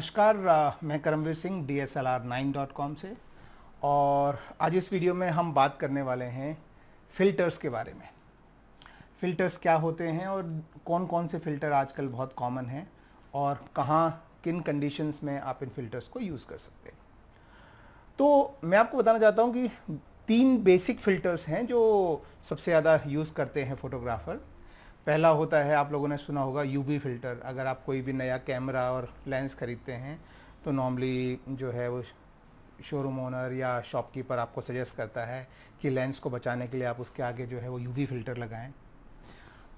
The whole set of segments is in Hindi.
नमस्कार, मैं करमवीर सिंह DSLR9.com से। और आज इस वीडियो में हम बात करने वाले हैं फ़िल्टर्स के बारे में। फ़िल्टर्स क्या होते हैं और कौन कौन से फ़िल्टर आजकल बहुत कॉमन हैं और कहाँ किन कंडीशंस में आप इन फ़िल्टर्स को यूज़ कर सकते हैं। तो मैं आपको बताना चाहता हूँ कि 3 बेसिक फ़िल्टर्स हैं जो सबसे ज़्यादा यूज़ करते हैं फ़ोटोग्राफ़र। पहला होता है, आप लोगों ने सुना होगा, यूवी फ़िल्टर। अगर आप कोई भी नया कैमरा और लेंस ख़रीदते हैं तो नॉर्मली जो है वो शोरूम ओनर या शॉपकीपर आपको सजेस्ट करता है कि लेंस को बचाने के लिए आप उसके आगे जो है वो यूवी फ़िल्टर लगाएं।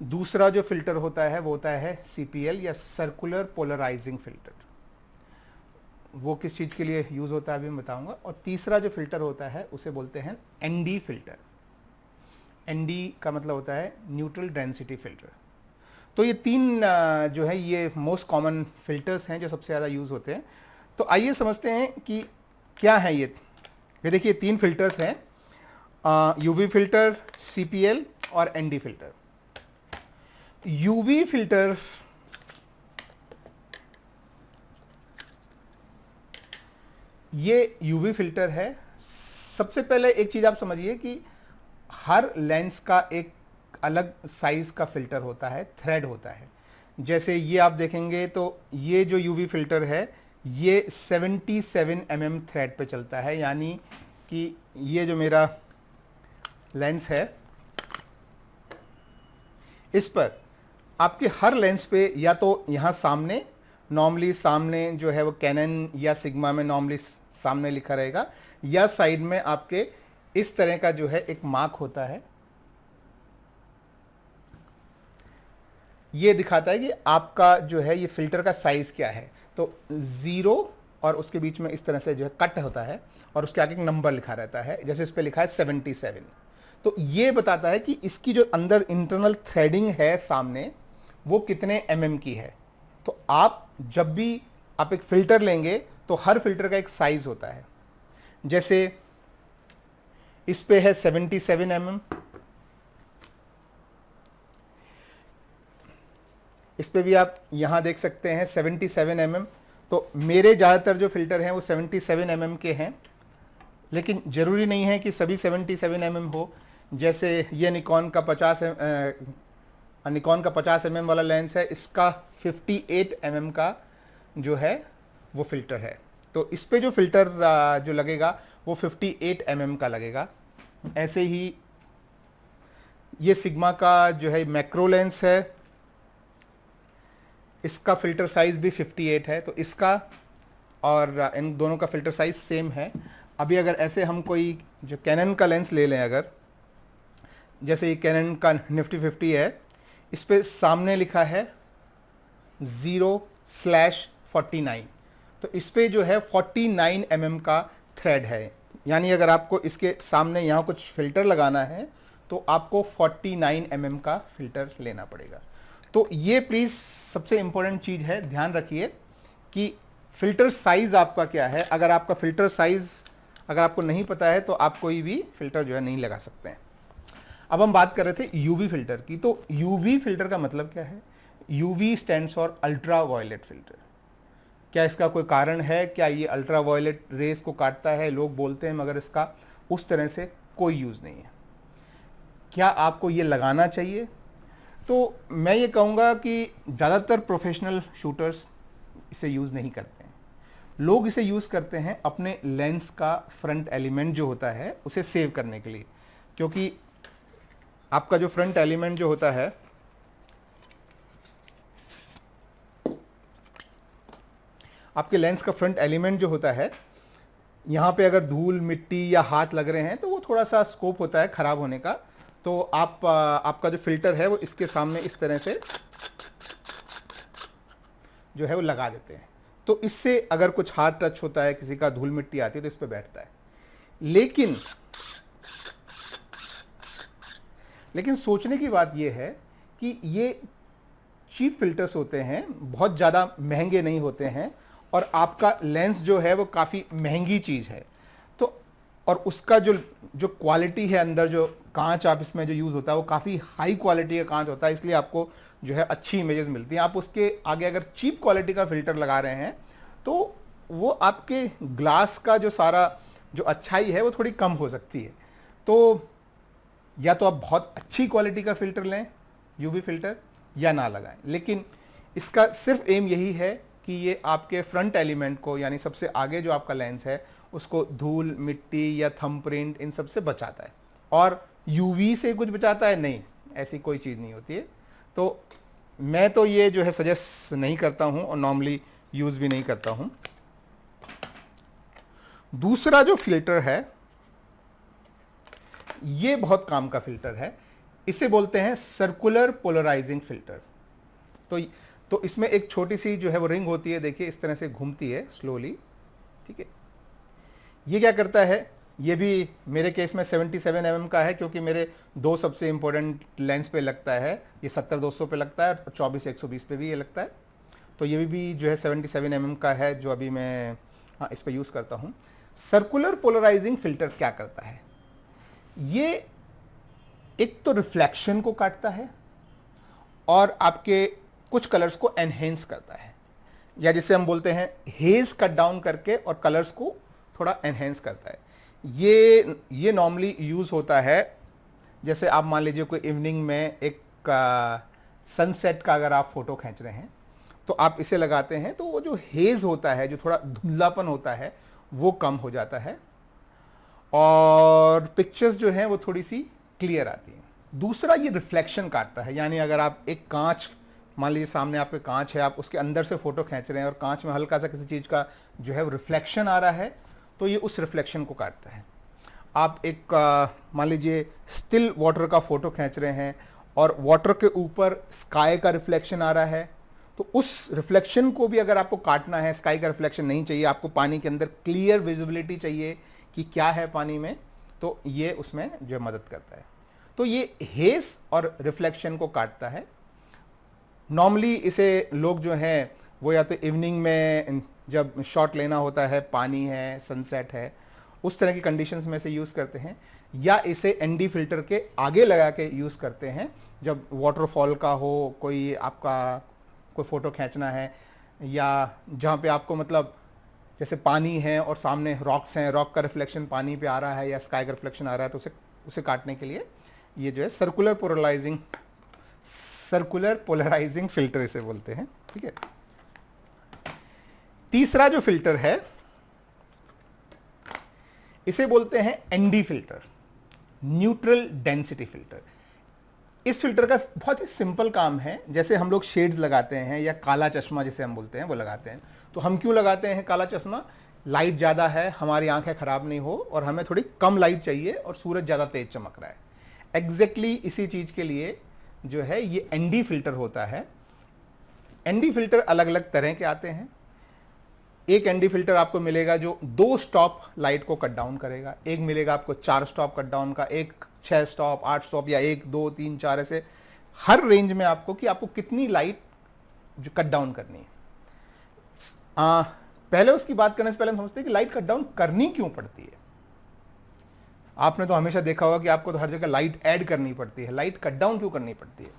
दूसरा जो फ़िल्टर होता है वो होता है CPL या सर्कुलर पोलराइजिंग फ़िल्टर। वो किस चीज़ के लिए यूज़ होता है अभी मैं बताऊँगा। और तीसरा जो फ़िल्टर होता है उसे बोलते हैं ND फ़िल्टर। ND का मतलब होता है न्यूट्रल डेंसिटी फ़िल्टर। तो ये 3 जो है ये मोस्ट कॉमन फ़िल्टर्स हैं जो सबसे ज़्यादा यूज़ होते हैं। तो आइए समझते हैं कि क्या है ये। देखिए 3 फ़िल्टर्स हैं, UV फ़िल्टर, CPL और ND फ़िल्टर। UV फ़िल्टर ये UV फ़िल्टर है। सबसे पहले एक चीज़ आप समझिए कि हर लेंस का एक अलग साइज़ का फ़िल्टर होता है, थ्रेड होता है। जैसे ये आप देखेंगे तो ये जो UV फ़िल्टर है ये 77 mm थ्रेड पे चलता है, यानी कि ये जो मेरा लेंस है इस पर आपके हर लेंस पे या तो यहाँ सामने, नॉर्मली सामने जो है वो कैनन या सिग्मा में नॉर्मली सामने लिखा रहेगा, या साइड में आपके इस तरह का जो है एक मार्क होता है। ये दिखाता है कि आपका जो है ये फ़िल्टर का साइज़ क्या है। तो 0 और उसके बीच में इस तरह से जो है कट होता है और उसके आगे एक नंबर लिखा रहता है, जैसे इस पे लिखा है 77। तो ये बताता है कि इसकी जो अंदर इंटरनल थ्रेडिंग है सामने वो कितने mm की है। तो आप जब भी आप एक फ़िल्टर लेंगे तो हर फ़िल्टर का एक साइज़ होता है। जैसे इस पे है 77 mm, इस पे भी आप यहाँ देख सकते हैं 77 mm। तो मेरे ज़्यादातर जो फ़िल्टर हैं वो 77 mm के हैं, लेकिन ज़रूरी नहीं है कि सभी 77 mm हो। जैसे ये निकॉन का 50 mm वाला लेंस है, इसका 58 mm का जो है वो फ़िल्टर है। तो इस पे जो फ़िल्टर जो लगेगा वो 58 mm का लगेगा। ऐसे ही ये सिग्मा का जो है मैक्रो लेंस है, इसका फ़िल्टर साइज़ भी 58 है। तो इसका और इन दोनों का फ़िल्टर साइज़ सेम है। अभी अगर ऐसे हम कोई जो कैनन का लेंस ले लें, अगर जैसे ये कैनन का निफ्टी 50 है, इस पे सामने लिखा है 0/49। तो इस पे जो है 49 mm का थ्रेड है, यानी अगर आपको इसके सामने यहाँ कुछ फ़िल्टर लगाना है तो आपको 49 mm का फ़िल्टर लेना पड़ेगा। तो ये प्लीज़ सबसे इम्पोर्टेंट चीज़ है, ध्यान रखिए कि फ़िल्टर साइज़ आपका क्या है। अगर आपका फ़िल्टर साइज़ अगर आपको नहीं पता है तो आप कोई भी फ़िल्टर जो है नहीं लगा सकते हैं। अब हम बात कर रहे थे UV फ़िल्टर की। तो UV फ़िल्टर का मतलब क्या है? UV stands for ultraviolet filter. क्या इसका कोई कारण है? क्या ये अल्ट्रा वायलेट रेस को काटता है? लोग बोलते हैं, मगर इसका उस तरह से कोई यूज़ नहीं है। क्या आपको ये लगाना चाहिए? तो मैं ये कहूँगा कि ज़्यादातर प्रोफेशनल शूटर्स इसे यूज़ नहीं करते हैं। लोग इसे यूज़ करते हैं अपने लेंस का फ्रंट एलिमेंट जो होता है उसे सेव करने के लिए, क्योंकि आपका जो फ्रंट एलिमेंट जो होता है आपके लेंस का फ्रंट एलिमेंट जो होता है, यहाँ पे अगर धूल मिट्टी या हाथ लग रहे हैं तो वो थोड़ा सा स्कोप होता है ख़राब होने का। तो आपका जो फ़िल्टर है वो इसके सामने इस तरह से जो है वो लगा देते हैं। तो इससे अगर कुछ हाथ टच होता है, किसी का धूल मिट्टी आती है तो इस पर बैठता है। लेकिन सोचने की बात यह है कि ये चीप फ़िल्टर्स होते हैं, बहुत ज़्यादा महंगे नहीं होते हैं, और आपका लेंस जो है वो काफ़ी महंगी चीज़ है। तो और उसका जो क्वालिटी है, अंदर जो कांच आप इसमें जो यूज़ होता है वो काफ़ी हाई क्वालिटी का कांच होता है, इसलिए आपको जो है अच्छी इमेजेस मिलती हैं। आप उसके आगे अगर चीप क्वालिटी का फ़िल्टर लगा रहे हैं तो वो आपके ग्लास का जो सारा जो अच्छाई है वो थोड़ी कम हो सकती है। तो या तो आप बहुत अच्छी क्वालिटी का फ़िल्टर लें, यूवी फ़िल्टर, या ना लगाएं। लेकिन इसका सिर्फ एम यही है कि ये आपके फ्रंट एलिमेंट को, यानी सबसे आगे जो आपका लेंस है, उसको धूल, मिट्टी या थंबप्रिंट इन सब से बचाता है। और यूवी से कुछ बचाता है? नहीं, ऐसी कोई चीज़ नहीं होती है। तो मैं तो ये जो है सजेस्ट नहीं करता हूँ और नॉर्मली यूज़ भी नहीं करता हूँ। दूसरा जो फ़िल्टर है, ये बहुत काम का फ़िल्टर है। इसे बोलते हैं सर्कुलर पोलराइजिंग फ़िल्टर। तो इसमें एक छोटी सी जो है वो रिंग होती है, देखिए इस तरह से घूमती है स्लोली, ठीक है। ये क्या करता है, ये भी मेरे केस में 77 mm का है, क्योंकि मेरे दो सबसे इंपॉर्टेंट लेंस पे लगता है। ये 70-200 पे लगता है और 24-120 पे भी ये लगता है। तो ये भी जो है 77 mm का है, जो अभी मैं इस पे यूज़ करता हूँ। सर्कुलर पोलराइजिंग फ़िल्टर क्या करता है, ये एक तो रिफ्लेक्शन को काटता है और आपके कुछ कलर्स को एनहेंस करता है, या जिसे हम बोलते हैं हेज कट डाउन करके और कलर्स को थोड़ा एनहेंस करता है। ये नॉर्मली यूज़ होता है, जैसे आप मान लीजिए कोई इवनिंग में एक सनसेट का अगर आप फ़ोटो खींच रहे हैं तो आप इसे लगाते हैं, तो वो जो हेज होता है, जो थोड़ा धुंधलापन होता है, वो कम हो जाता है और पिक्चर्स जो हैं वो थोड़ी सी क्लियर आती हैं। दूसरा, ये रिफ्लेक्शन काटता है, यानी अगर आप एक कांच, मान लीजिए सामने आपके कांच है, आप उसके अंदर से फ़ोटो खींच रहे हैं और कांच में हल्का सा किसी चीज़ का जो है वो रिफ्लेक्शन आ रहा है, तो ये उस रिफ्लेक्शन को काटता है। आप एक मान लीजिए स्टिल वाटर का फ़ोटो खींच रहे हैं और वाटर के ऊपर स्काई का रिफ्लेक्शन आ रहा है, तो उस रिफ्लेक्शन को भी अगर आपको काटना है, स्काई का रिफ्लेक्शन नहीं चाहिए, आपको पानी के अंदर क्लियर विजिबिलिटी चाहिए कि क्या है पानी में, तो ये उसमें जो मदद करता है। तो ये हेज और रिफ्लेक्शन को काटता है। नॉर्मली इसे लोग जो हैं वो या तो इवनिंग में जब शॉट लेना होता है, पानी है, सनसेट है, उस तरह की कंडीशंस में से यूज़ करते हैं, या इसे एनडी फिल्टर के आगे लगा के यूज़ करते हैं जब वाटरफॉल का हो, कोई आपका कोई फ़ोटो खींचना है, या जहाँ पे आपको मतलब जैसे पानी है और सामने रॉक्स हैं, रॉक का रिफ्लेक्शन पानी पे आ रहा है या स्काई का रिफ्लेक्शन आ रहा है, तो उसे काटने के लिए ये जो है सर्कुलर पोलराइजिंग फिल्टर इसे बोलते हैं, ठीक है। तीसरा जो फिल्टर है, इसे बोलते हैं ND filter, neutral density filter. इस फिल्टर का बहुत ही सिंपल काम है, जैसे हम लोग शेड्स लगाते हैं या काला चश्मा जिसे हम बोलते हैं वो लगाते हैं। तो हम क्यों लगाते हैं काला चश्मा? लाइट ज़्यादा है, हमारी आंखें खराब नहीं हो और हमें थोड़ी कम लाइट चाहिए और सूरज ज़्यादा तेज चमक रहा है। एग्जैक्टली इसी चीज़ के लिए जो है ये एनडी फिल्टर होता है। एनडी फिल्टर अलग अलग तरह के आते हैं। एक एनडी फिल्टर आपको मिलेगा जो 2 स्टॉप लाइट को कट डाउन करेगा, एक मिलेगा आपको 4 स्टॉप कट डाउन का, एक 6 स्टॉप, 8 स्टॉप, या 1 2 3 4, ऐसे हर रेंज में आपको कि आपको कितनी लाइट जो कट डाउन करनी है। पहले उसकी बात करने से पहले हम समझते हैं कि लाइट कट डाउन करनी क्यों पड़ती है। आपने तो हमेशा देखा होगा कि आपको तो हर जगह लाइट ऐड करनी पड़ती है, लाइट कट डाउन क्यों करनी पड़ती है?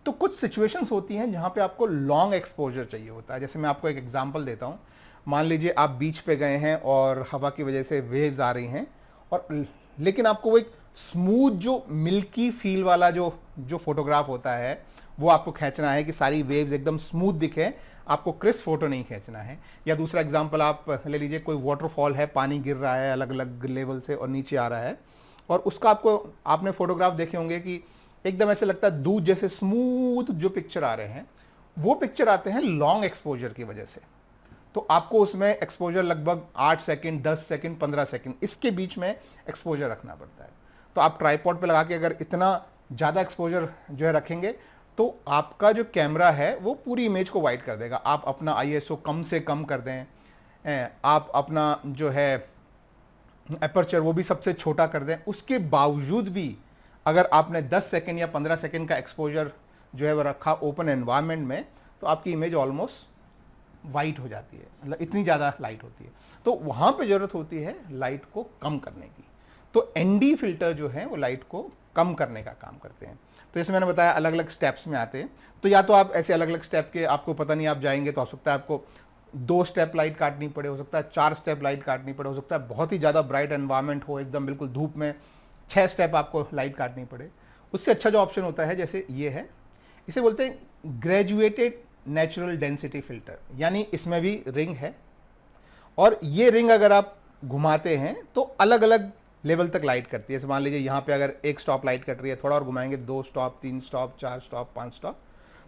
तो कुछ सिचुएशंस होती हैं जहां पे आपको लॉन्ग एक्सपोजर चाहिए होता है। जैसे मैं आपको एक एग्जांपल देता हूं, मान लीजिए आप बीच पे गए हैं और हवा की वजह से वेव्स आ रही हैं, और लेकिन आपको वो एक स्मूथ जो मिल्की फील वाला जो फोटोग्राफ होता है वो आपको खींचना है कि सारी वेव्स एकदम स्मूथ दिखे, आपको क्रिस्प फोटो नहीं खींचना है। या दूसरा एग्जांपल आप ले लीजिए, कोई वाटरफॉल है, पानी गिर रहा है अलग अलग लेवल से और नीचे आ रहा है, और उसका आपने फोटोग्राफ देखे होंगे कि एकदम ऐसे लगता है दूध जैसे स्मूथ जो पिक्चर आ रहे हैं, वो पिक्चर आते हैं लॉन्ग एक्सपोजर की वजह से। तो आपको उसमें एक्सपोजर लगभग 8 सेकंड, 10 सेकंड, 15 सेकंड, इसके बीच में एक्सपोजर रखना पड़ता है। तो आप ट्राइपॉड पे लगा के अगर इतना ज़्यादा एक्सपोजर जो है रखेंगे तो आपका जो कैमरा है वो पूरी इमेज को वाइड कर देगा। आप अपना ISO कम से कम कर दें, आप अपना जो है अपर्चर वो भी सबसे छोटा कर दें, उसके बावजूद भी अगर आपने 10 सेकंड या 15 सेकंड का एक्सपोजर जो है वो रखा ओपन एनवायरनमेंट में, तो आपकी इमेज ऑलमोस्ट वाइट हो जाती है, मतलब इतनी ज़्यादा लाइट होती है। तो वहाँ पे ज़रूरत होती है लाइट को कम करने की। तो एनडी फिल्टर जो है वो लाइट को कम करने का काम करते हैं। तो जैसे मैंने बताया अलग अलग स्टेप्स में आते हैं। तो या तो आप ऐसे अलग अलग स्टेप के आपको पता नहीं, आप जाएंगे तो हो सकता है आपको 2 स्टेप लाइट काटनी पड़े, हो सकता है 4 स्टेप लाइट काटनी पड़े, हो सकता है बहुत ही ज़्यादा ब्राइट एनवायरनमेंट हो, एकदम बिल्कुल धूप में 6 स्टेप आपको लाइट काटनी पड़े। उससे अच्छा जो ऑप्शन होता है जैसे ये है, इसे बोलते हैं ग्रेजुएटेड नेचुरल डेंसिटी फिल्टर, यानी इसमें भी रिंग है और ये रिंग अगर आप घुमाते हैं तो अलग अलग लेवल तक लाइट करती है। जैसे मान लीजिए यहाँ पे अगर 1 स्टॉप लाइट कट रही है, थोड़ा और घुमाएंगे 2 स्टॉप, 3 स्टॉप, 4 स्टॉप, 5 स्टॉप।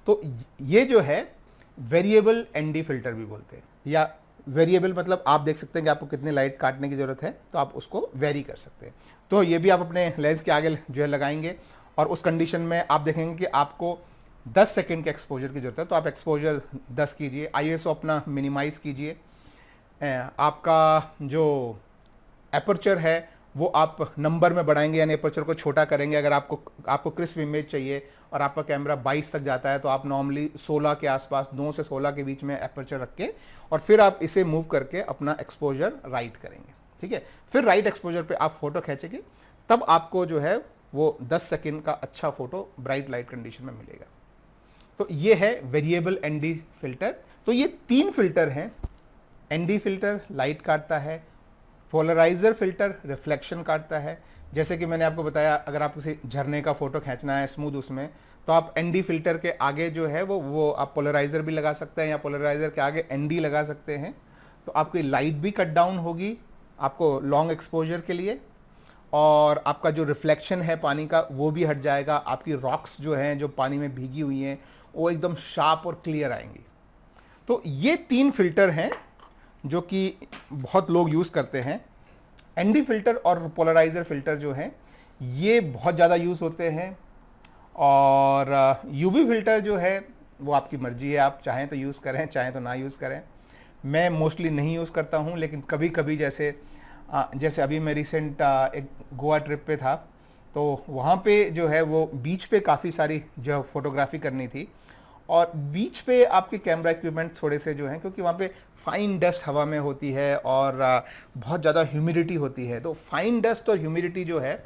तो ये जो है वेरिएबल एनडी फिल्टर भी बोलते हैं, या वेरिएबल मतलब आप देख सकते हैं कि आपको कितनी लाइट काटने की जरूरत है, तो आप उसको वेरी कर सकते हैं। तो ये भी आप अपने लेंस के आगे जो है लगाएंगे और उस कंडीशन में आप देखेंगे कि आपको 10 सेकेंड के एक्सपोजर की जरूरत है, तो आप एक्सपोजर 10 कीजिए, आईएसओ अपना मिनिमाइज कीजिए, आपका जो एपर्चर है वो आप नंबर में बढ़ाएंगे, यानी एपर्चर को छोटा करेंगे। अगर आपको क्रिस्प इमेज चाहिए और आपका कैमरा 22 तक जाता है तो आप नॉर्मली 16 के आसपास, 2 से 16 के बीच में एपर्चर रख के और फिर आप इसे मूव करके अपना एक्सपोजर राइट करेंगे, ठीक है। फिर राइट एक्सपोजर पे आप फोटो खींचेंगे, तब आपको जो है वो 10 सेकेंड का अच्छा फोटो ब्राइट लाइट कंडीशन में मिलेगा। तो ये है वेरिएबल एनडी फिल्टर। तो ये 3 फिल्टर हैं, एनडी फिल्टर लाइट काटता है, पोलराइजर फिल्टर रिफ्लेक्शन काटता है। जैसे कि मैंने आपको बताया, अगर आप किसी झरने का फोटो खींचना है स्मूथ उसमें, तो आप एनडी फिल्टर के आगे जो है वो आप पोलराइजर भी लगा सकते हैं, या पोलराइजर के आगे एनडी लगा सकते हैं। तो आपकी लाइट भी कट डाउन होगी आपको लॉन्ग एक्सपोजर के लिए, और आपका जो रिफ्लेक्शन है पानी का वो भी हट जाएगा। आपकी रॉक्स जो हैं, जो पानी में भीगी हुई हैं, वो एकदम शार्प और क्लियर आएंगी। तो ये 3 फिल्टर हैं जो कि बहुत लोग यूज़ करते हैं। एनडी फिल्टर और पोलराइजर फिल्टर जो हैं ये बहुत ज़्यादा यूज़ होते हैं, और यूवी फिल्टर जो है वो आपकी मर्जी है, आप चाहें तो यूज़ करें, चाहें तो ना यूज़ करें। मैं मोस्टली नहीं यूज़ करता हूँ, लेकिन कभी कभी जैसे अभी मैं रिसेंट एक गोवा ट्रिप पे था, तो वहाँ पे जो है वो बीच पे काफ़ी सारी जो फोटोग्राफी करनी थी, और बीच पे आपके कैमरा इक्विपमेंट थोड़े से जो हैं, क्योंकि वहाँ पे फाइन डस्ट हवा में होती है और बहुत ज़्यादा ह्यूमिडिटी होती है। तो फाइन डस्ट और ह्यूमिडिटी जो है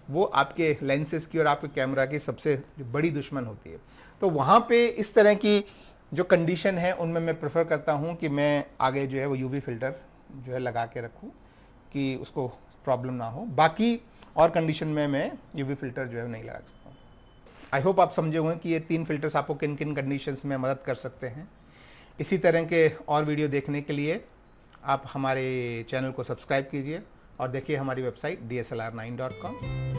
वो आपके लेंसेज की और आपके कैमरा की सबसे जो बड़ी दुश्मन होती है। तो वहाँ पे इस तरह की जो कंडीशन है उनमें मैं प्रेफर करता हूँ कि मैं आगे जो है वो यूवी फिल्टर जो है लगा के रखूँ कि उसको प्रॉब्लम ना हो। बाकी और कंडीशन में मैं यूवी फिल्टर जो है नहीं लगा सकता हूँ। आई होप आप समझे हुए कि ये 3 फिल्टर्स आपको किन किन कंडीशंस में मदद कर सकते हैं। इसी तरह के और वीडियो देखने के लिए आप हमारे चैनल को सब्सक्राइब कीजिए और देखिए हमारी वेबसाइट DSLR9.com।